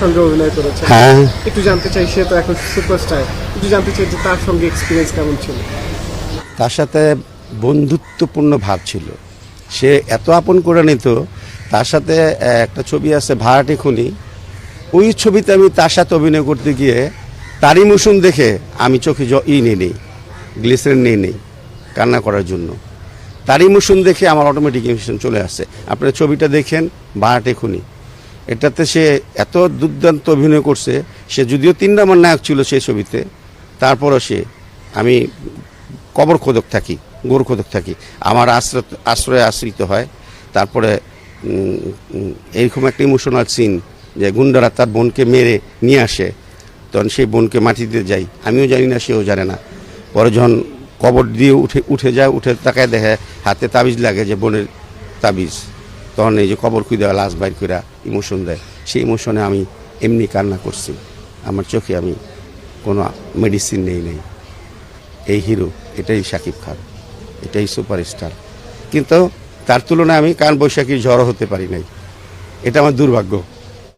সঙ্গে অভিনয় করেছেন। হ্যাঁ, একটু জানতে চাই, সে তো এখন সুপারস্টার, একটু জানতে চাই যে তার সঙ্গে এক্সপিরিয়েন্স কেমন ছিল। তার সাথে বন্ধুত্বপূর্ণ ভাব ছিল। সে এত আপন করে নিত। তার সাথে একটা ছবি আছে ভাড়াটে খুনি, ওই ছবিতে আমি তার সাথে অভিনয় করতে গিয়ে তার ইমোশন দেখে আমি চোখে নিয়ে নেই, গ্লিসারিন নিয়ে নেই কান্না করার জন্য। তার ইমোশন দেখে আমার অটোমেটিক ইমোশন চলে আসছে। আপনার ছবিটা দেখেন, ভাড়াটে খুনি, এটাতে সে এত দুর্দান্ত অভিনয় করছে। সে যদিও 3 নম্বর নায়ক ছিল সেই ছবিতে, তারপরও আমি কবর খোদক থাকি, গোর খোদক থাকি, আমার আশ্রয়ে আশ্রিত হয়। তারপরে এইরকম একটা ইমোশনাল সিন যে গুন্ডারা তার বোনকে মেরে নিয়ে আসে, তখন সেই বোনকে মাটিতে যাই, আমিও জানি না, সেও জানে না। পরে যখন কবর দিয়ে উঠে যায়, উঠে তাকায় দেখে হাতে তাবিজ লাগে, যে বোনের তাবিজ, তখন এই যে কবর খুঁজে লাশ বাইর করে ইমোশন দেয়। সেই ইমোশনে আমি এমনি কান্না করছি, আমার চোখে আমি কোনো মেডিসিন নেই। এই হিরো, এটাই শাকিব খান, এটাই সুপারস্টার। কিন্তু তার তুলনায় আমি কান বৈশাখীর ঝড়ও হতে পারি নাই, এটা আমার দুর্ভাগ্য।